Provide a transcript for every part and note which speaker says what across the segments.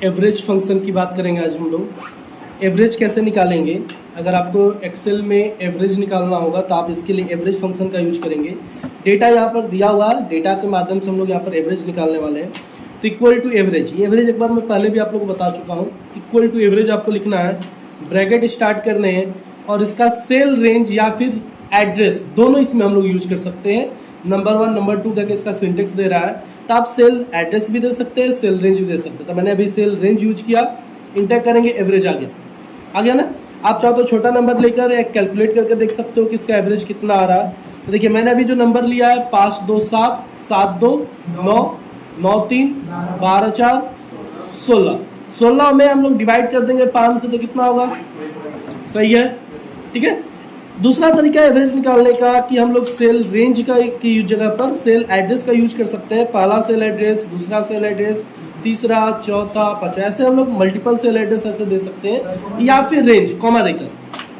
Speaker 1: Average function की बात करेंगे आज हम लोग। एवरेज कैसे निकालेंगे? अगर आपको एक्सेल में एवरेज निकालना होगा तो आप इसके लिए एवरेज फंक्शन का यूज करेंगे। डेटा यहाँ पर दिया हुआ है, डेटा के माध्यम से हम लोग यहाँ पर एवरेज निकालने वाले हैं। तो इक्वल टू एवरेज, ये एवरेज एक बार मैं पहले भी आप लोगों को बता चुका हूँ। इक्वल टू एवरेज आपको लिखना है, ब्रैकेट स्टार्ट करने हैं और इसका सेल रेंज या फिर एड्रेस दोनों इसमें हम लोग यूज कर सकते हैं। नंबर 1 नंबर 2 करके इसका सिंटेक्स दे रहा है, तो आप सेल एड्रेस भी दे सकते हैं, सेल रेंज भी दे सकते हैं। तो मैंने अभी सेल रेंज यूज किया, इंटर करेंगे, एवरेज आ गया ना। आप चाहो तो छोटा नंबर लेकर एक कैलकुलेट करके देख सकते हो कि इसका एवरेज कितना आ रहा है। तो देखिए मैंने अभी जो नंबर लिया है 5 2 7 7 2 9 9 3 12 4 16 16 में हम लोग डिवाइड कर देंगे 5 से, तो कितना होगा? सही है, ठीक है। दूसरा तरीका एवरेज निकालने का कि हम लोग सेल रेंज का की जगह पर सेल एड्रेस का यूज कर सकते हैं। पहला सेल एड्रेस, दूसरा सेल एड्रेस, तीसरा, चौथा, पांचवा, ऐसे हम लोग मल्टीपल सेल एड्रेस ऐसे दे सकते हैं। या फिर रेंज कॉमा देकर,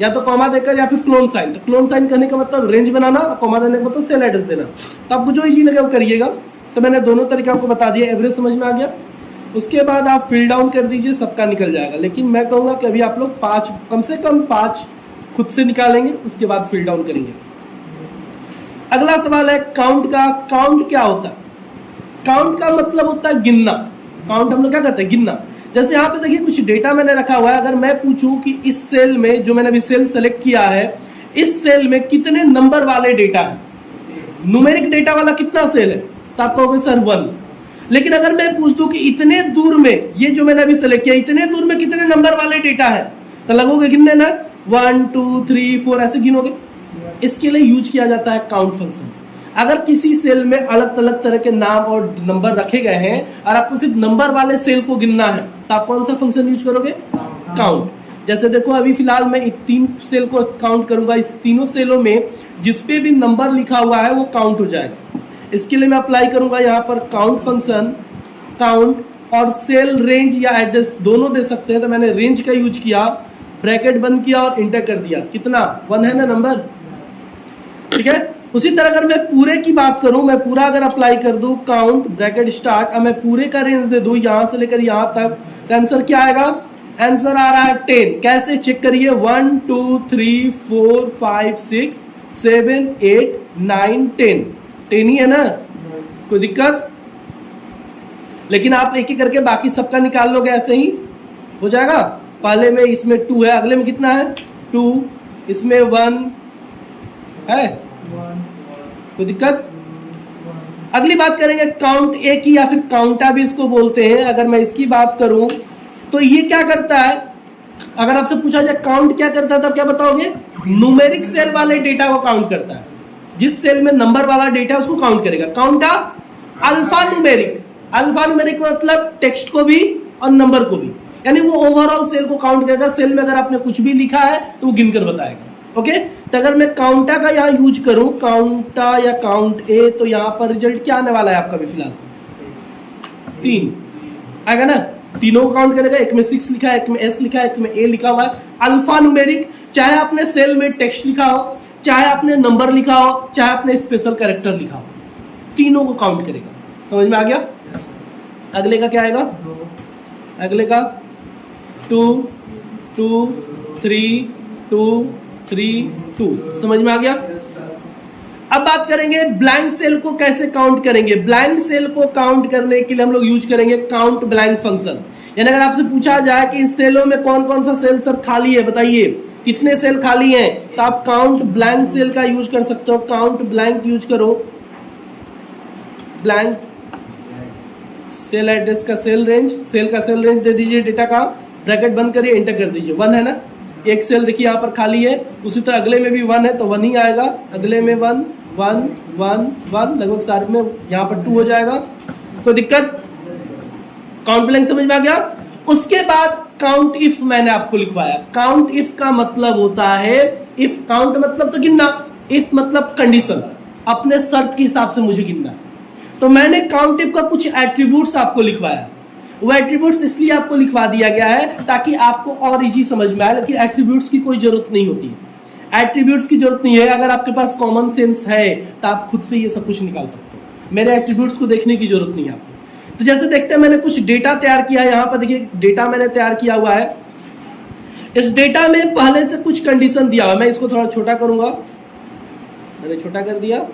Speaker 1: या तो कॉमा देकर या फिर क्लोन साइन। तो क्लोन साइन करने का मतलब रेंज बनाना, कॉमा देने का मतलब सेल एड्रेस देना। तो आपको जो इजी लगे वो करिएगा। तो मैंने दोनों तरीके आपको बता दिया, एवरेज समझ में आ गया। उसके बाद आप फिल डाउन कर दीजिए, सबका निकल जाएगा। लेकिन मैं कहूँगा कि अभी आप लोग 5 कम से कम 5 खुद से निकालेंगे, उसके बाद फिल डाउन करेंगे। अगला सवाल है काउंट का। काउंट क्या होता है? काउंट का मतलब होता है गिनना। काउंट हम लोग क्या करते हैं? गिनना। जैसे यहाँ पे देखिए कुछ डेटा मैंने रखा हुआ है। अगर मैं पूछूं कि इस सेल में, जो मैंने अभी सेल सेलेक्ट किया है, इस सेल में कितने नंबर वाले डेटा है, न्यूमेरिक डेटा वाला कितना सेल है, तो आप कहोगे सर 1। लेकिन अगर मैं पूछ दूं कि इतने दूर में, ये जो मैंने अभी सेलेक्ट किया, इतने दूर में कितने नंबर वाले डेटा है, तो लगोगे गिनने ना, 1 2 3 4 ऐसे गिनोगे। इसके लिए यूज किया जाता है काउंट फंक्शन। अगर किसी सेल में अलग अलग तरह के नाम और नंबर रखे गए हैं और आपको सिर्फ नंबर वाले सेल को गिनना है, तो आप कौन सा फंक्शन यूज करोगे? काउंट। जैसे देखो अभी फिलहाल मैं 3 सेल को काउंट करूंगा। इस तीनों सेलों में जिस पे भी नंबर लिखा हुआ है वो काउंट हो जाएगा। इसके लिए मैं अप्लाई करूंगा यहाँ पर काउंट फंक्शन। काउंट और सेल रेंज या एड्रेस दोनों दे सकते हैं। तो मैंने रेंज का यूज किया, ब्रैकेट बंद किया और इंटर कर दिया। कितना? 1 है ना नंबर, ठीक है। उसी तरह अगर मैं पूरे की बात करूं, मैं पूरा अगर अप्लाई कर दूं, काउंट ब्रैकेट स्टार्ट, अब मैं पूरे का रेंज दे दूं यहां से लेकर यहां तक, तो आंसर क्या आएगा? आंसर आ रहा है 10। कैसे चेक करिए? 1 2 3 4 5 6 7 8 9 10 10 ही है ना, कोई दिक्कत? लेकिन आप एक एक करके बाकी सबका निकाल लोगे, ऐसे ही हो जाएगा। पहले में इसमें 2 है, अगले में कितना है? 2, इसमें 1 है, कोई दिक्कत? अगली बात करेंगे काउंट ए की, या फिर काउंटा भी इसको बोलते हैं। अगर मैं इसकी बात करूं तो ये क्या करता है? अगर आपसे पूछा जाए काउंट क्या करता है, तब क्या बताओगे? न्यूमेरिक सेल वाले डेटा को काउंट करता है। जिस सेल में नंबर वाला डेटा है उसको काउंट करेगा। काउंटा अल्फा न्यूमेरिक। अल्फा न्यूमेरिक मतलब टेक्स्ट को भी और नंबर को भी, यानी वो ओवरऑल सेल को काउंट करेगा। सेल में अगर आपने कुछ भी लिखा है तो वो गिनकर बताएगा। ओके, तो अगर मैं काउंटा का यहाँ यूज करूं, काउंटा या काउंट ए, तो यहाँ पर रिजल्ट क्या आने वाला है आपका? भी फिलहाल 3 आएगा ना। तीनों को काउंट करेगा। एक में 6 लिखा है, एक में एस लिखा है, एक में ए लिखा हुआ है। अल्फा न्यूमेरिक, चाहे आपने सेल में टेक्स्ट लिखा हो, चाहे आपने नंबर लिखा हो, चाहे आपने स्पेशल कैरेक्टर लिखा हो, तीनों को काउंट करेगा। समझ में आ गया? अगले का क्या आएगा? अगले का 2 2 3 2 3 2। समझ में आ गया? अब बात करेंगे ब्लैंक सेल को कैसे काउंट करेंगे। ब्लैंक सेल को काउंट करने के लिए हम लोग यूज करेंगे काउंट ब्लैंक फंक्शन। यानी अगर आपसे पूछा जाए कि इस सेलों में कौन कौन सा सेल सर खाली है, बताइए कितने सेल खाली हैं, तो आप काउंट ब्लैंक सेल का यूज कर सकते हो। काउंट ब्लैंक यूज करो, ब्लैंक सेल एड्रेस का सेल रेंज, सेल का सेल रेंज दे दीजिए डेटा का, ब्रैकेट बंद करिए, एंटर कर दीजिए। 1 है ना, एक सेल देखिए यहाँ पर खाली है। उसी तरह अगले में भी 1 है तो 1 ही आएगा। अगले में 1 1 1 1, लगभग सारे में यहाँ पर 2 हो जाएगा। कोई दिक्कत? काउंट ब्लैंक समझ में आ गया? उसके बाद काउंट इफ मैंने आपको लिखवाया। काउंट इफ का मतलब होता है, इफ काउंट मतलब तो गिनना, इफ मतलब कंडीशन, अपने शर्त के हिसाब से मुझे गिनना है। तो मैंने काउंट इफ का कुछ एट्रीब्यूट्स आपको लिखवाया। वो एट्रीब्यूट्स इसलिए आपको लिखवा दिया गया है ताकि आपको और इजी समझ में आए। लेकिन एट्रीब्यूट्स की कोई जरूरत नहीं होती है, एट्रीब्यूट्स की जरूरत नहीं है। अगर आपके पास कॉमन सेंस है तो आप खुद से ये सब कुछ निकाल सकते हो। मेरे एट्रीब्यूट्स को देखने की जरूरत नहीं है आपको। तो जैसे देखते हैं मैंने कुछ डेटा तैयार किया है, यहां पर देखिए डेटा मैंने तैयार किया हुआ है। इस डेटा में पहले से कुछ कंडीशन दिया हुआ, मैं इसको थोड़ा छोटा करूंगा, मैंने छोटा कर दिया।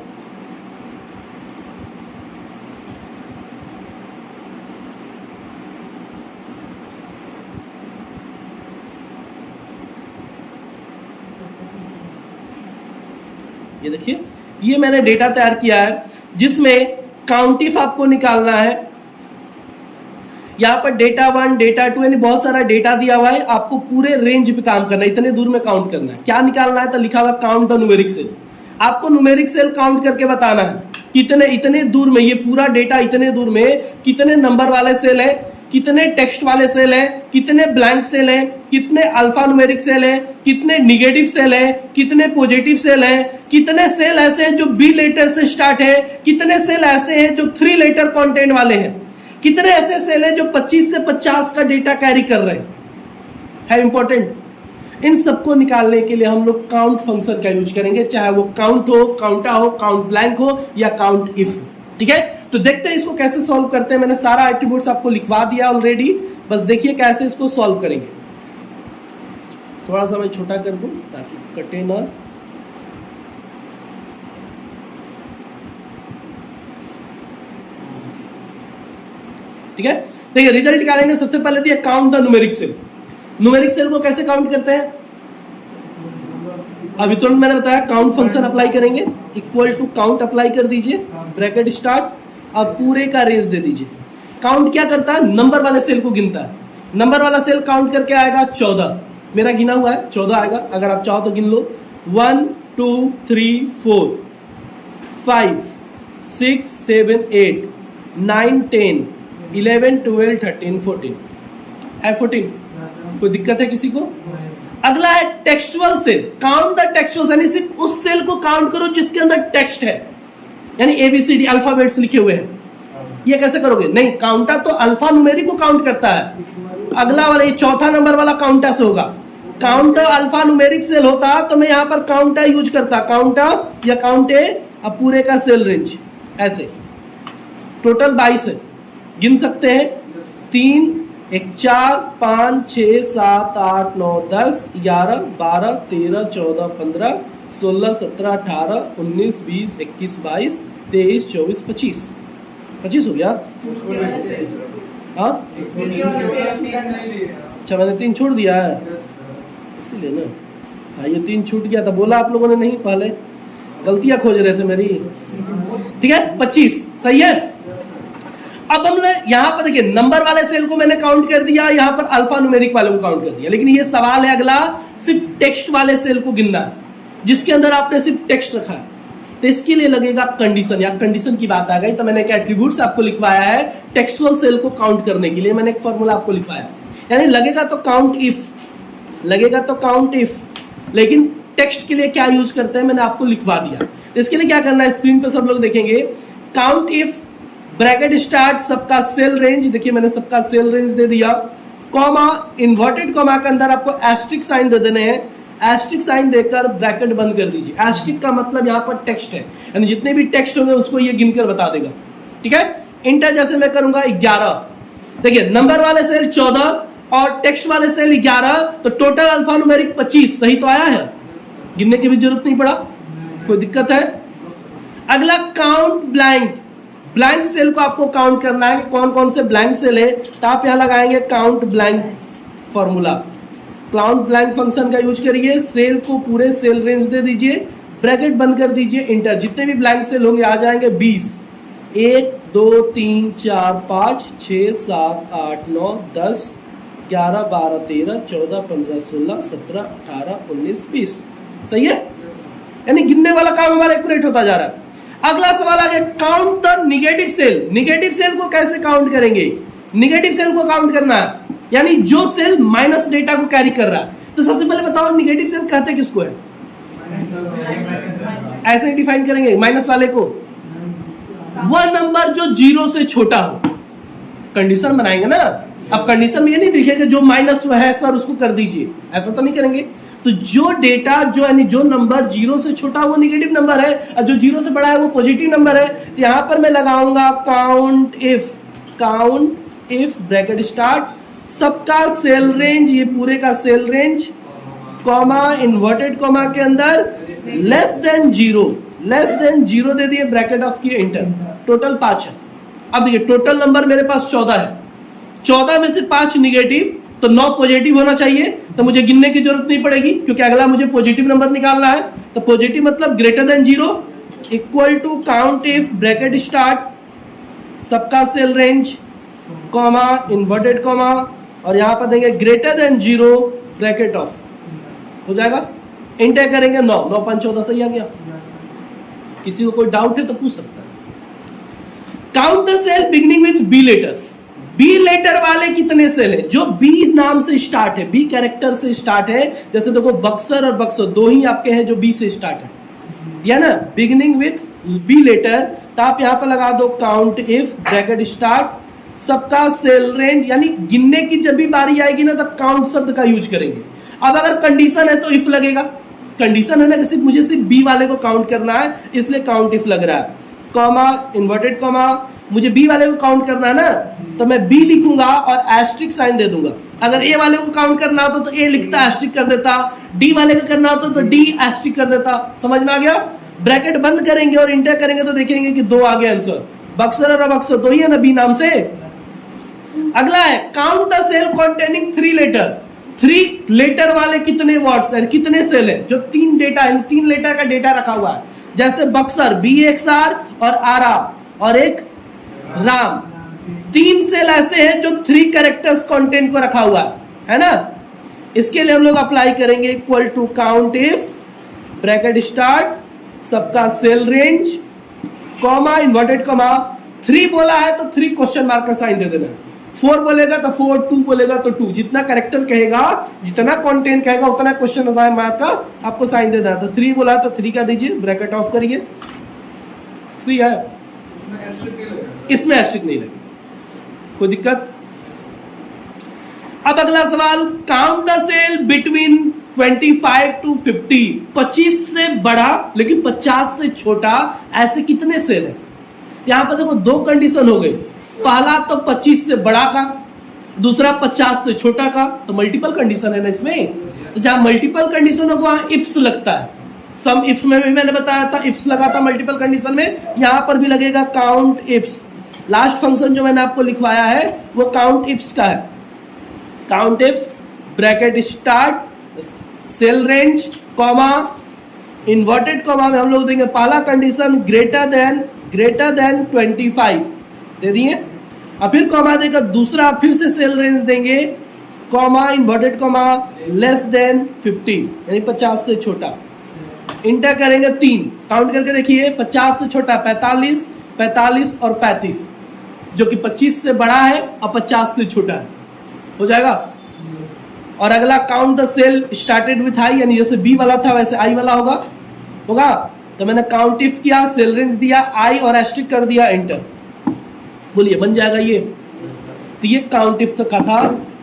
Speaker 1: ये देखिए, ये मैंने डेटा तैयार किया है जिसमें काउंट इफ आपको निकालना है। यहां पर डेटा 1 डेटा 2 यानी बहुत सारा डेटा दिया हुआ है, आपको पूरे रेंज पे काम करना है, इतने दूर में काउंट करना है। क्या निकालना है तो लिखा हुआ काउंट द न्यूमेरिक सेल। आपको न्यूमेरिक सेल काउंट करके बताना है कितने इतने दूर में, ये पूरा डेटा इतने दूर में कितने नंबर वाले सेल है, कितने टेक्स्ट वाले सेल है, कितने ब्लैंक सेल है, कितने अल्फा न्यूमेरिक सेल है, कितने निगेटिव सेल है, कितने पॉजिटिव सेल है, कितने सेल ऐसे हैं जो बी लेटर से स्टार्ट है, कितने सेल ऐसे हैं जो 3 लेटर कंटेंट वाले हैं, कितने ऐसे सेल हैं जो 25 से 50 का डेटा कैरी कर रहे हैं, इंपॉर्टेंट। इन सबको निकालने के लिए हम लोग काउंट फंक्शन का यूज करेंगे, चाहे वो काउंट हो, काउंटा हो, काउंट ब्लैंक हो या काउंट इफ। ठीक है, तो देखते हैं इसको कैसे सॉल्व करते हैं। मैंने सारा एट्रीब्यूट्स आपको लिखवा दिया ऑलरेडी, बस देखिए कैसे इसको सॉल्व करेंगे। थोड़ा सा मैं छोटा कर दूं ताकि कटे ना। ठीक है, देखिए रिजल्ट निकालेंगे। सबसे पहले दिया count the numeric cell. Numeric cell को कैसे काउंट करते हैं, अभी तुरंत मैंने बताया, काउंट फंक्शन अप्लाई करेंगे, इक्वल टू काउंट अप्लाई कर दीजिए, ब्रैकेट स्टार्ट, अब पूरे का रेंज दे दीजिए। काउंट क्या करता है, नंबर वाले सेल को गिनता है। नंबर वाला सेल काउंट करके आएगा 14, मेरा गिना हुआ है 14 आएगा, अगर आप चाहो तो गिन लो। 1 2 3 4 5 6 7 8 9 10 11 12 13 14 है 14। कोई दिक्कत है किसी को? अगला है textual cell. Count the textual, यानी सिर्फ उस सेल को काउंट करो जिसके अंदर टेक्स्ट है, यानी ABCD अल्फाबेट्स लिखे हुए हैं। ये कैसे करोगे? नहीं, काउंटा तो अल्फा न्यूमेरिक को काउंट करता है। अगला वाला ये चौथा नंबर वाला काउंटा से होगा। काउंटर अल्फा न्यूमेरिक सेल होता तो मैं यहां पर काउंटा यूज करता, काउंटा या काउंट ए, अब पूरे का सेल रेंज ऐसे। टोटल 22 है, गिन सकते हैं। 3 1 4 5 6 7 8 9 10 11 12 13 14 15 16 17 18 19 20 21 22 23 24 25 25 हो गया। हाँ अच्छा, मैंने 3 छोड़ दिया है इसीलिए ना। हाँ, ये 3 छूट गया था, बोला आप लोगों ने नहीं, पहले गलतियां खोज रहे थे मेरी। ठीक है, 25 सही है। अब हमने यहाँ पर देखिए नंबर वाले सेल को मैंने काउंट कर दिया, यहाँ पर अल्फा न्यूमेरिक वाले को काउंट कर दिया, लेकिन ये सवाल है अगला, सिर्फ टेक्स्ट वाले सेल को गिनना है जिसके अंदर आपने सिर्फ टेक्स्ट रखा है। तो इसके लिए लगेगा कंडीशन, या कंडीशन की बात आ गई तो मैंने एक एट्रीब्यूट्स आपको लिखवाया है टेक्सुअल सेल को काउंट करने के लिए। मैंने एक फॉर्मूला आपको लिखवाया, यानी लगेगा तो काउंट इफ, लगेगा तो काउंट इफ, लेकिन टेक्स्ट के लिए क्या यूज करते हैं मैंने आपको लिखवा दिया। इसके लिए क्या करना है, स्क्रीन पे सब लोग देखेंगे, काउंट इफ ब्रैकेट स्टार्ट सबका सेल रेंज, देखिए मैंने सबका सेल रेंज दे दिया, कॉमा, इन्वर्टेड कॉमा के अंदर आपको एस्ट्रिक साइन दे देने हैं। एस्ट्रिक साइन देकर ब्रैकेट बंद कर दीजिए। एस्ट्रिक का मतलब यहाँ पर टेक्स्ट है, यानी जितने भी टेक्स्ट होंगे उसको ये गिनकर बता देगा। ठीक है, इंटर जैसे मैं करूंगा 11, देखिए नंबर वाले सेल 14 और टेक्स्ट वाले सेल 11, तो टोटल अल्फा न्यूमेरिक 25 सही तो आया है, गिनने की भी जरूरत नहीं पड़ा। कोई दिक्कत है? अगला काउंट ब्लैंक, ब्लैंक सेल को आपको काउंट करना है कि कौन कौन से ब्लैंक सेल है, तो आप यहां लगाएंगे count blank formula. Count blank function का यूज करिए, सेल को पूरे सेल रेंज दे दीजिए, ब्रैकेट बंद कर दीजिए, इंटर, जितने भी ब्लैंक सेल होंगे आ जाएंगे 20। 1 2 3 4 5 6 7 8 9 10 11 12 13 14 15 16 17 18 19 20 सही है, यानी गिनने वाला काम हमारा एक्यूरेट होता जा रहा है। अगला सवाल आ गया, count the negative cell. Negative cell को कैसे काउंट करेंगे? निगेटिव सेल को काउंट करना है, यानी जो सेल माइनस डेटा को कैरी कर रहा है। तो सबसे पहले बताओ निगेटिव सेल कहते किसको है? ऐसे ही डिफाइन करेंगे माइनस वाले को, वह नंबर जो 0 से छोटा हो। कंडीशन बनाएंगे ना, अब कंडीशन में ये नहीं लिखेगा जो माइनस है सर उसको कर दीजिए, ऐसा तो नहीं करेंगे। तो जो डेटा जो यानी जो नंबर 0 से छोटा वो निगेटिव नंबर है, और जो 0 से बड़ा है वो पॉजिटिव नंबर है। तो यहां पर मैं लगाऊंगा count if. Count if bracket start सबका सेल रेंज, ये पूरे का cell range, comma inverted comma के अंदर लेस देन जीरो दे दिए, ब्रैकेट ऑफ किए, इंटर। टोटल 5 है। अब देखिए टोटल नंबर मेरे पास 14 है, 14 में से 5 निगेटिव, तो 9 पॉजिटिव होना चाहिए, तो मुझे गिनने की जरूरत नहीं पड़ेगी क्योंकि अगला मुझे पॉजिटिव नंबर निकालना है। तो पॉजिटिव मतलब greater than 0 equal to count if bracket start सबका cell range, comma inverted comma, और यहां पर देंगे ग्रेटर देन 0 ब्रैकेट ऑफ, हो जाएगा। इंटर करेंगे 9, 9 5 14 सही आ गया। किसी को कोई डाउट है तो पूछ सकता है। Count the cell beginning with B letter, B letter वाले कितने सेल है? जो बी नाम से स्टार्ट है, बी कैरेक्टर से स्टार्ट है, जैसे देखो बक्सर और बक्सर दो ही आपके हैं जो बी से स्टार्ट है, या ना, बिगिनिंग विथ बी लेटर। तो आप यहां पर लगा दो काउंट इफ ब्रैकेट स्टार्ट सबका सेल रेंज, यानी गिनने की जब भी बारी आएगी ना तब काउंट शब्द का यूज करेंगे। अब अगर कंडीशन है तो इफ लगेगा, कंडीशन है ना कि मुझे सिर्फ बी वाले को काउंट करना है इसलिए काउंट इफ लग रहा है, कॉमा इन्वर्टेड कॉमा, मुझे बी वाले को काउंट करना है ना तो मैं बी लिखूंगा और एस्ट्रिक साइन दे दूंगा। अगर ए वाले को काउंट करना होता तो ए लिखता, एस्ट्रिक कर देता, डी वाले को करना होता तो डी एस्ट्रिक कर देता। समझ में आ गया? ब्रैकेट बंद करेंगे और इंटर करेंगे तो देखेंगे कि 2 आ गया आंसर। बक्सर और बक्सर दो ही है ना बी नाम से। अगला है count the cell containing 3 letter, 3 letter वाले कितने वर्ड्स है, कितने सेल है? जो 3 डेटा है, 3 लेटर का डेटा रखा हुआ है, जैसे बक्सर BXR और आरा और एक राम, 3 सेल ऐसे हैं जो 3 कैरेक्टर्स कंटेंट को रखा हुआ है ना। इसके लिए हम लोग अप्लाई करेंगे equal to count if bracket start सबका cell range, comma inverted comma, 3 बोला है तो 3 क्वेश्चन मार्क का साइन दे देना, 4 बोलेगा तो 4, 2 बोलेगा तो 2, जितना कैरेक्टर कहेगा, जितना कंटेंट कहेगा उतना क्वेश्चन मार्क का आपको साइन देना है। तो 3 बोला तो 3 का दीजिए, ब्रैकेट ऑफ करिए, 3 है, इसमें एस्ट्रिक नहीं लगेगा, कोई दिक्कत? अब अगला सवाल, count the cell between 25 to 50, 25 से बड़ा लेकिन 50 से छोटा, ऐसे कितने सेल है? यहां पर देखो 2 कंडीशन हो गई, पहला तो 25 से बड़ा का, दूसरा 50 से छोटा का, तो मल्टीपल कंडीशन है ना इसमें। तो जहां मल्टीपल कंडीशन होगा वहां इफ्स लगता है, सम इफ में भी मैंने बताया था इफ्स लगा था मल्टीपल कंडीशन में, यहां पर भी लगेगा काउंट इफ्स। लास्ट फंक्शन जो मैंने आपको लिखवाया है वो काउंट इफ्स का है, count ifs bracket start cell range, comma inverted comma में हम लोग देंगे पहला कंडीशन ग्रेटर देन 25 दे दिए, और फिर कॉमा देगा दूसरा, फिर से सेल रेंज देंगे, comma inverted comma less than 50 यानी 50 से छोटा। इंटर करेंगे 3, काउंट करके देखिए 50 से छोटा 45, 45 और 35, जो कि 25 से बड़ा है और 50 से छोटा है, हो जाएगा। और अगला count the cell started with I, यानी जैसे बी वाला था वैसे आई वाला होगा। तो मैंने काउंट इफ किया, सेल रेंज दिया, आई और एस्ट्रिक कर दिया, एंटर। बोलिए बन जाएगा ये? तो ये काउंट इफ का था।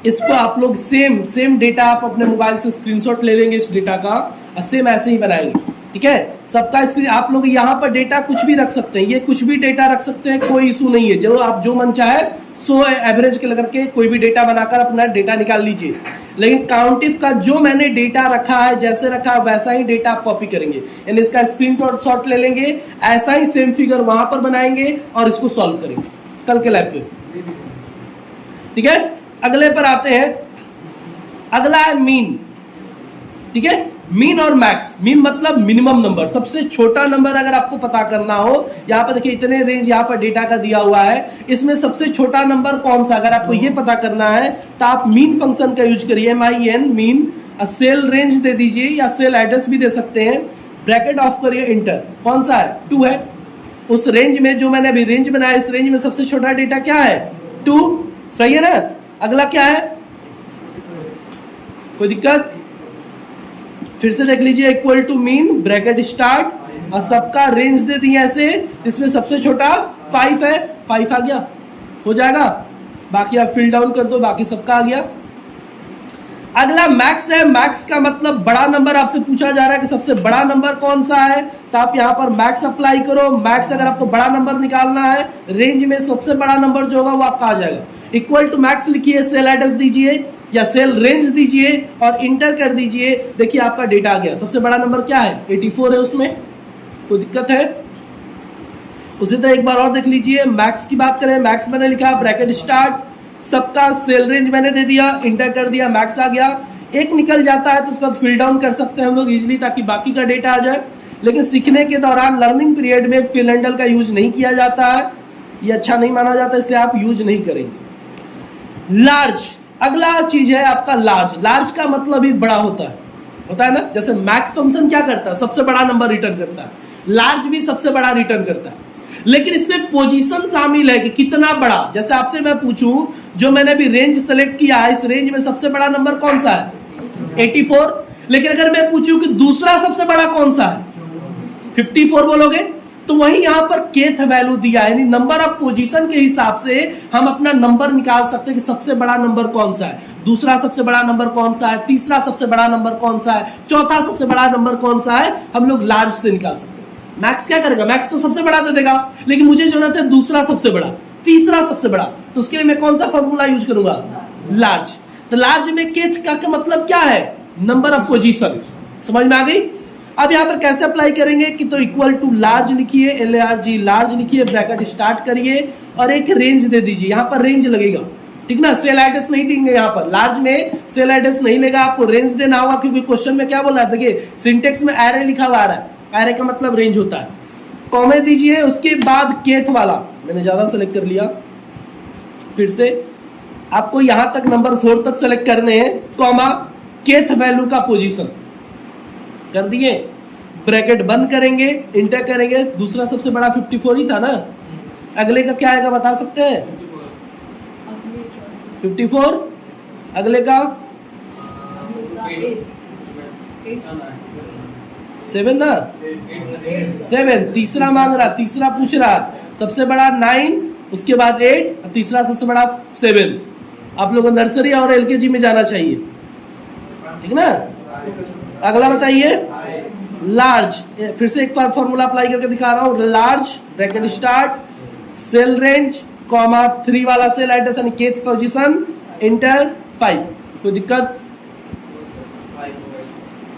Speaker 1: इसको आप लोग सेम डेटा आप अपने मोबाइल से स्क्रीनशॉट ले लेंगे इस डेटा का और सेम ऐसे ही बनाएंगे, ठीक है। सबका स्क्रीन आप लोग यहाँ पर डेटा कुछ भी रख सकते हैं, ये कुछ भी डेटा रख सकते हैं, कोई इशू नहीं है। जो आप जो मन चाहे सो एवरेज के लगा के कोई भी डेटा बनाकर अपना डेटा निकाल लीजिए, लेकिन काउंट इफ का जो मैंने डेटा रखा है जैसे रखा है वैसा ही डेटा आप कॉपी करेंगे, यानी इसका स्क्रीनशॉट ले लेंगे, ऐसा ही सेम फिगर वहां पर बनाएंगे और इसको सॉल्व करेंगे कल के लैब पे, ठीक है। अगले पर आते हैं, अगला है मीन, ठीक है। मीन और मैक्स, मीन मतलब मिनिमम नंबर, सबसे छोटा नंबर अगर आपको पता करना हो, यहाँ पर देखिए इतने रेंज यहाँ पर डेटा का दिया हुआ है, इसमें सबसे छोटा नंबर कौन सा, अगर आपको ये पता करना है तो आप मीन फंक्शन का यूज करिए, MIN मीन, सेल रेंज दे दीजिए या सेल एड्रेस भी दे सकते हैं, ब्रैकेट ऑफ करिए, इंटर। कौन सा है? 2 है। उस रेंज में जो मैंने अभी रेंज बनाया, इस रेंज में सबसे छोटा डेटा क्या है? 2, सही है ना। अगला क्या है? कोई दिक्कत? फिर से देख लीजिए, equal to mean bracket start और सबका रेंज दे दिए ऐसे, इसमें सबसे छोटा 5 है, 5 आ गया, हो जाएगा। बाकी आप फिल डाउन कर दो, बाकी सबका आ गया। अगला मैक्स है। मैक्स का मतलब बड़ा नंबर आपसे पूछा जा रहा है कि सबसे बड़ा नंबर कौन सा है, तो आप यहाँ पर मैक्स अप्लाई करो। मैक्स अगर आपको बड़ा नंबर निकालना है, रेंज में सबसे बड़ा नंबर जो होगा वो आपका आ जाएगा। इक्वल टू मैक्स लिखिए, सेल एड्रेस दीजिए या सेल रेंज दीजिए और इंटर कर दीजिए। देखिए आपका डेटा आ गया। सबसे बड़ा नंबर क्या है? 84 है। उसमें कोई दिक्कत है? उसी तरह एक बार और देख लीजिए। मैक्स की बात करें, मैक्स मैंने लिखा ब्रैकेट स्टार्ट, सबका सेल रेंज मैंने दे दिया, इंटर कर दिया, मैक्स आ गया। एक निकल जाता है तो उसका फिल डाउन कर सकते हैं हम लोग इजीली, ताकि बाकी का डेटा आ जाए। लेकिन सीखने के दौरान लर्निंग पीरियड में फिल हैंडल का यूज नहीं किया जाता है, ये अच्छा नहीं माना जाता, इसलिए आप यूज नहीं करेंगे। लार्ज, अगला चीज है आपका लार्ज। लार्ज का मतलब ही बड़ा होता है ना। जैसे मैक्स फंक्शन क्या करता है? सबसे बड़ा नंबर रिटर्न करता है। लार्ज भी सबसे बड़ा रिटर्न करता है, लेकिन इसमें पोजीशन शामिल है कि कितना बड़ा। जैसे आपसे मैं पूछूं, जो मैंने अभी रेंज सेलेक्ट किया है, इस रेंज में सबसे बड़ा नंबर कौन सा है? 84। लेकिन अगर मैं पूछूं कि दूसरा सबसे बड़ा कौन सा है? 54 बोलोगे? तो वही यहां पर केथ वैल्यू दिया है, यानी नंबर ऑफ पोजीशन के हिसाब से हम अपना नंबर निकाल सकते हैं कि सबसे बड़ा नंबर कौन सा है, दूसरा सबसे बड़ा नंबर कौन सा है, तीसरा सबसे बड़ा नंबर कौन सा है, चौथा सबसे बड़ा नंबर कौन सा है, हम लोग लार्ज से निकाल सकते हैं। मैक्स क्या करेगा? मैक्स तो सबसे बड़ा दे देगा, लेकिन मुझे जरूरत है दूसरा सबसे बड़ा, तीसरा सबसे बड़ा, तो उसके लिए मैं कौन सा फॉर्मूला यूज करूंगा? लार्ज। तो लार्ज में केथ का मतलब क्या है? Number of position. समझ में आ गई? अब यहाँ पर कैसे अप्लाई करेंगे कि तो इक्वल टू लार्ज लिखिए, LARG लार्ज लिखिए, ब्रैकेट स्टार्ट करिए और एक रेंज दे दीजिए। यहाँ पर रेंज लगेगा, ठीक ना। सेल एड्रेस नहीं देंगे यहाँ पर, लार्ज में सेल एड्रेस नहीं लेगा, आपको रेंज देना होगा, क्योंकि क्वेश्चन में क्या बोल रहा है? देखिए सिंटेक्स में एरे लिखा हुआ आ रहा है, एरे का मतलब रेंज होता है। कॉमे दीजिए, उसके बाद केथ वाला, मैंने ज्यादा सेलेक्ट कर लिया, फिर से आपको यहां तक नंबर 4 तक सेलेक्ट करने हैं, कॉमा केथ वैल्यू का पोजीशन कर दिए, ब्रैकेट बंद करेंगे, इंटर करेंगे। दूसरा सबसे बड़ा 54 ही था ना। अगले का क्या आएगा बता सकते हैं? 54। अगले का 7 ना, 7। तीसरा मांग रहा, तीसरा पूछ रहा, सबसे बड़ा 9, उसके बाद 8, तीसरा सबसे बड़ा 7। आप लोगों को नर्सरी और LKG में जाना चाहिए, ठीक ना। अगला बताइए लार्ज। फिर से एक बार फॉर्मूला अप्लाई करके दिखा रहा हूं। Large bracket start, cell range, comma 3 वाला सेल एड्रेस यानी केथ पोजीशन, इंटर 5। कोई दिक्कत?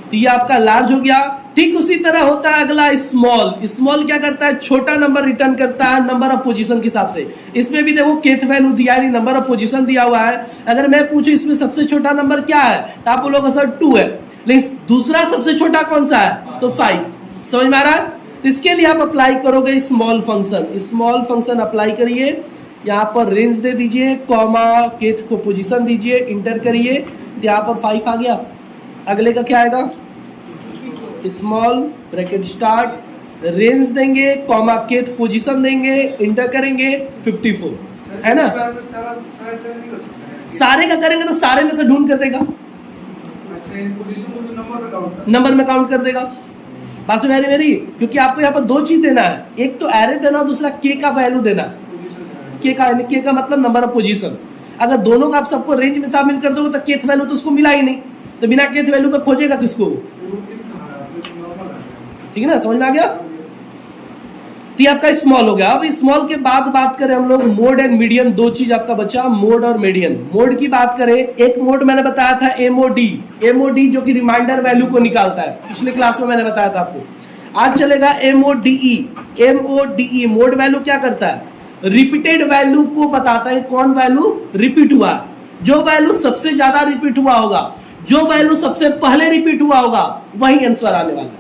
Speaker 1: तो ये आपका लार्ज हो गया। ठीक उसी तरह होता है अगला स्मॉल। स्मॉल क्या करता है? छोटा नंबर रिटर्न करता है नंबर ऑफ पोजीशन के हिसाब से। इसमें भी देखो केथ वैल्यू दिया है, नंबर ऑफ पोजीशन दिया हुआ है। अगर मैं पूछूं इसमें सबसे छोटा नंबर क्या है, तो आप बोलोगे सर 2 है, लेकिन दूसरा सबसे छोटा कौन सा है? तो 5। समझ में आ रहा है? इसके लिए आप अप्लाई करोगे small function. Small function apply करिए, यहाँ पर रेंज दे दीजिए, कॉमा केथ को पोजीशन दीजिए, इंटर करिए, यहाँ पर 5 आ गया। अगले का क्या आएगा? स्मॉल ब्रैकेट स्टार्ट, रेंज देंगे, कॉमा केथ पोजीशन देंगे, इंटर करेंगे, 54 है ना। सारे का करेंगे तो सारे में से ढूंढ कर देगा, नंबर में काउंट कर देगा। बात समझ मेरी? क्योंकि आपको यहाँ पर 2 चीज देना है, एक तो एरे देना, दूसरा के का वैल्यू देना। के का मतलब नंबर ऑफ पोजीशन। अगर दोनों का आप सबको रेंज में शामिल कर दोगे तो केथ वैल्यू तो उसको मिला ही नहीं, तो बिना केथ वैल्यू का खोजेगा किसको? ठीक है ना, समझ में आ गया? तो आपका स्मॉल हो गया। अब स्मॉल के बाद बात करें हम लोग मोड एंड मीडियन। 2 चीज आपका बचा, मोड और मीडियन। मोड की बात करें, एक मोड मैंने बताया था MOD जो कि रिमाइंडर वैल्यू को निकालता है, पिछले क्लास में मैंने बताया था आपको। आज चलेगा MODE। मोड वैल्यू क्या करता है? रिपीटेड वैल्यू को बताता है, कौन वैल्यू रिपीट हुआ, जो वैल्यू सबसे ज्यादा रिपीट हुआ होगा, जो वैल्यू सबसे पहले रिपीट हुआ होगा, वही आंसर आने वाला है।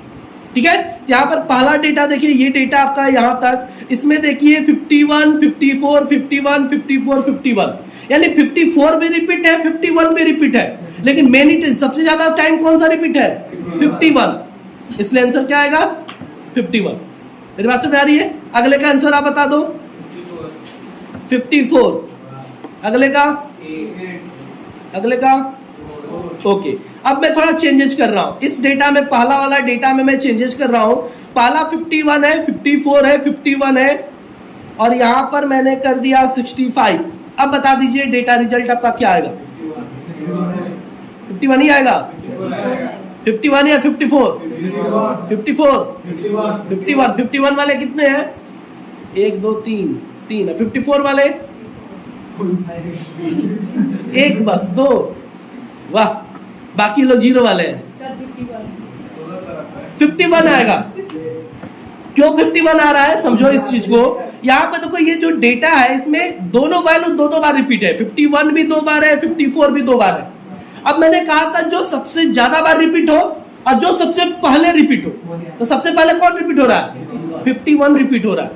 Speaker 1: ठीक है, यहाँ पर पहला डेटा देखिए, ये डेटा आपका यहाँ तक, इसमें देखिए 51, 54, 51, 54, 51, यानी 54 भी रिपीट है, 51 भी रिपीट है, लेकिन मेनी सबसे ज्यादा टाइम कौन सा रिपीट है? 51। इसलिए आंसर क्या आएगा? 51। मेरी बात समझ आ रही है? अगले का आंसर आप बता दो। 54। अगले का? अगले का? ओके। अब मैं थोड़ा चेंजेस कर रहा हूं इस डेटा में, पहला वाला डेटा में मैं चेंजेस कर रहा हूं। पहला 51 है, 54 है, 51 है, और यहां पर मैंने कर दिया 65। अब बता दीजिए डेटा रिजल्ट आपका क्या आएगा? 51 ही आएगा, 51 या 54? 54, 51 वाले कितने हैं? 1 2 3 3 है। 54 वाले एक, बस 2, वाह, बाकी लोग 0 वाले हैं। 51 आएगा। क्यों 51 आ रहा है, समझो इस चीज को। यहाँ पे देखो ये जो डेटा है इसमें दोनों वैल्यू दो बार रिपीट है, 51 भी 2 बार है, 54 भी 2 बार है। अब मैंने कहा था जो सबसे ज्यादा बार रिपीट हो और जो सबसे पहले रिपीट हो, तो सबसे पहले कौन रिपीट हो रहा है? 51 रिपीट हो रहा है।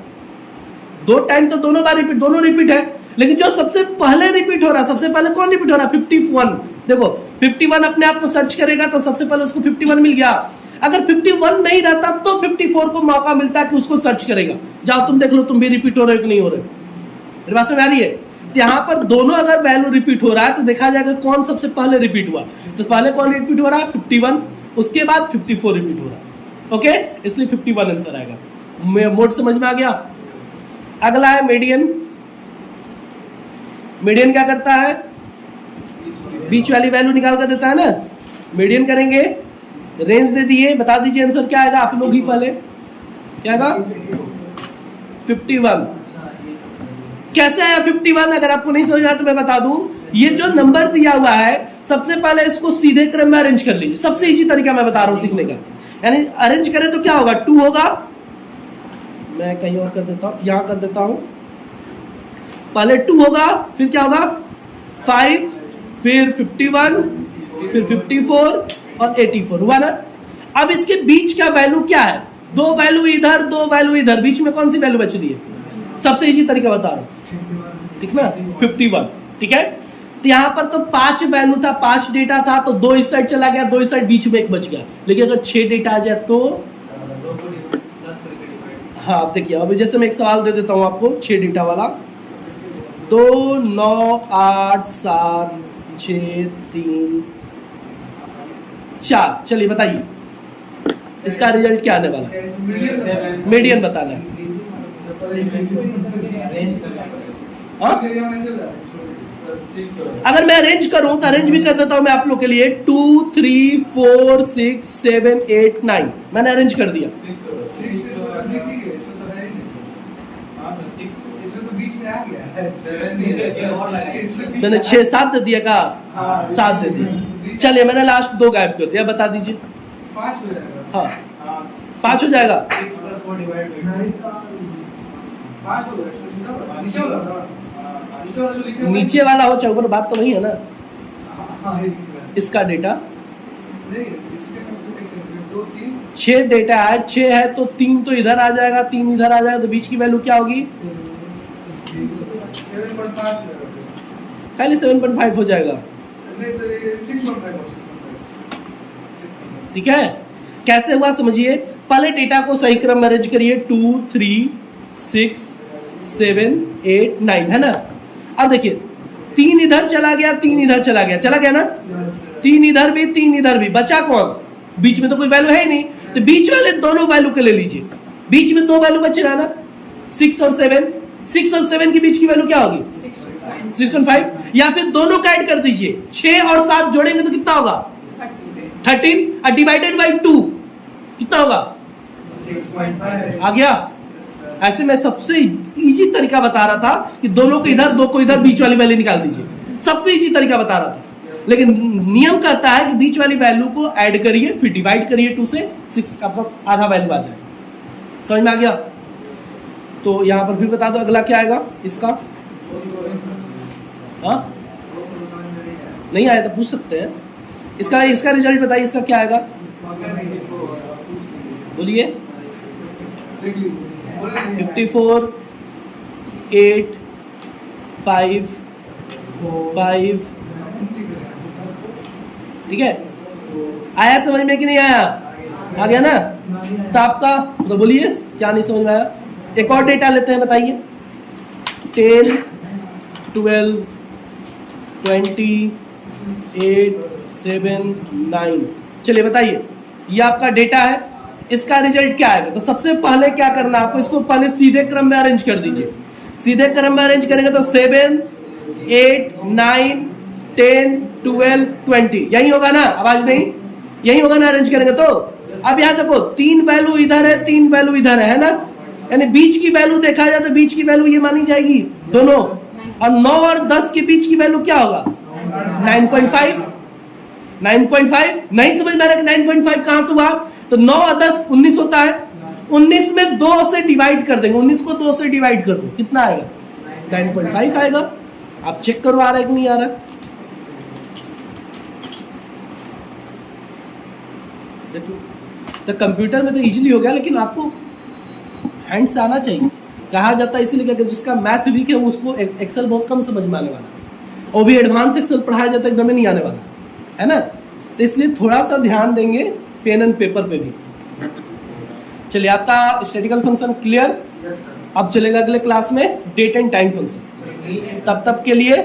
Speaker 1: 2 टाइम तो दोनों बार रिपीट, दोनों रिपीट है, लेकिन जो सबसे पहले रिपीट हो रहा है, सबसे पहले कौन रिपीट हो रहा है? 51। देखो 51 अपने आप को सर्च करेगा तो सबसे पहले उसको 51 मिल गया। अगर 51 नहीं रहता तो 54 को मौका मिलता है कि उसको सर्च करेगा। जाओ तुम देख लो तुम भी रिपीट हो रहे हो कि नहीं हो रहे। मेरी बात समझ आ रही है? तो यहाँ पर दोनों अगर वैल्यू रिपीट हो रहा है तो देखा जाएगा कौन सबसे पहले रिपीट हुआ। तो पहले कौन रिपीट हो रहा है? 51, उसके बाद 54 रिपीट हो रहा है। ओके, इसलिए 51 आंसर आएगा। मोड समझ में आ गया? अगला है मीडियन। मीडियन क्या करता है? बीच वाली वैल्यू निकाल कर देता है ना। मीडियन करेंगे, रेंज दे दिए, बता दीजिए आंसर क्या आएगा आप लोग ही पहले। क्या आएगा? 51। कैसे आया 51? अगर आपको नहीं समझ आया तो मैं बता दूं, ये जो नंबर दिया हुआ है सबसे पहले इसको सीधे क्रम में अरेंज कर लीजिए। सबसे इजी तरीका मैं बता रहा हूं सीखने का, यानी अरेंज करें तो क्या होगा? 2 होगा, मैं कहीं और कर देता हूं, यहां कर देता हूं। पहले 2 होगा, फिर क्या होगा? 5, फिर 51, फिर 54 और 84 हुआ ना। अब इसके बीच का वैल्यू क्या है? 2 वैल्यू इधर, 2 वैल्यू इधर, बीच में कौन सी वैल्यू बच रही है? सबसे इजी तरीका बता रहा हूं, ठीक ना? 51, ठीक है। तो यहां पर तो 5 वैल्यू था, 5 डेटा था, तो 2 इस साइड चला गया, 2 इस साइड, बीच में 1 बच गया। लेकिन अगर 6 डेटा आ जाए तो हाँ, अब देखिए, अब जैसे मैं एक सवाल दे देता हूं आपको 6 डेटा वाला। 2 9 8 7 6 3 4, चलिए बताइए इसका रिजल्ट क्या आने वाला है? मीडियन बताना है। अगर मैं अरेंज करूं तो अरेंज भी कर देता हूं मैं आप लोग के लिए। 2 3 4 6 7 8 9 मैंने अरेंज कर दिया। मैंने 6 7 दे दिया का? 7 दे दिया। चलिए मैंने लास्ट 2 गायब कर दिया, बता दीजिए। 5 हो जाएगा। हाँ 5 हो जाएगा। नीचे वाला हो चाहे ऊपर, बात तो वही है ना। इसका डेटा 6 डेटा है, 6 है तो 3 तो इधर आ जाएगा, 3 इधर आ जाएगा, तो बीच की वैल्यू क्या होगी? खाली 7.5 हो जाएगा। ठीक है, कैसे हुआ समझिए। पहले डेटा को सही क्रम में अरेंज करिए। 2 3 6 7 8 9 है ना। अब देखिए 3 इधर चला गया, 3 इधर चला गया, चला गया ना। 3 इधर भी, 3 इधर भी, बचा कौन? बीच में तो कोई वैल्यू है ही नहीं, तो बीच वाले दोनों वैल्यू के ले लीजिए। बीच में 2 वैल्यू बच रहा है ना, 6 और 7। 6 और 7 की बीच की वैल्यू क्या होगी? 6.5। या फिर दोनों का ऐड कर दीजिए, 6 और 7 जोड़ेंगे तो कितना होगा? 13 और डिवाइडेड बाई 2 कितना होगा? 6.5 आ गया। ऐसे में सबसे इजी तरीका बता रहा था कि दोनों को इधर, 2 को इधर, बीच वाली वैल्यू निकाल दीजिए। सबसे इजी तरीका बता रहा था, लेकिन नियम कहता है कि बीच वाली वैल्यू को ऐड करिए, फिर डिवाइड करिए 2 से, 6 का आधा वैल्यू आ जाए। समझ में आ गया? तो यहाँ पर फिर बता दो अगला क्या आएगा इसका। हाँ नहीं आया तो पूछ सकते हैं। इसका रिजल्ट बताइए, इसका क्या आएगा? बोलिए। 54 8 5 5। ठीक है, आया समझ में कि नहीं आया? आ गया ना। तो आपका तो बोलिए क्या नहीं समझ में आया। एक और डेटा लेते हैं, बताइए। 10 12 20 8 7 9। चलिए बताइए, ये आपका डेटा है, इसका रिजल्ट क्या आएगा? तो सबसे पहले क्या करना है आपको, इसको पहले सीधे क्रम में अरेंज कर दीजिए। सीधे क्रम में अरेंज करेंगे तो 7 8 9 10, 12, 20, यही होगा ना, आवाज नहीं, यही होगा ना अरेंज करेंगे तो। अब यहाँ देखो 3 वैल्यू इधर है, 3 वैल्यू इधर है ना, यानी बीच की वैल्यू देखा जाए तो बीच की वैल्यू ये मानी जाएगी दोनों, और 9 और 10 के बीच की वैल्यू क्या होगा 9.5। 9.5 नहीं समझ में आ रहा कि 9.5 कहां से हुआ, तो 9 और 10 19 होता है, 19 में 2 से डिवाइड कर देंगे, 19 को 2 से डिवाइड कर दो, कितना आएगा 9.5 आएगा। आप चेक करो आ रहा है कि नहीं आ रहा। देखो तो कंप्यूटर में तो इजीली हो गया, लेकिन आपको हैंड से आना चाहिए। कहा जाता है इसीलिए कि जिसका मैथ वीक है उसको एक्सेल बहुत कम समझ में आने वाला है, और भी एडवांस एक्सेल पढ़ाया जाता है एकदम ही नहीं आने वाला है ना, तो इसलिए थोड़ा सा ध्यान देंगे पेन एंड पेपर पे भी। चलिए आपका स्टैटिकल फंक्शन क्लियर। अब चलेगा अगले क्लास में डेट एंड टाइम फंक्शन। तब के लिए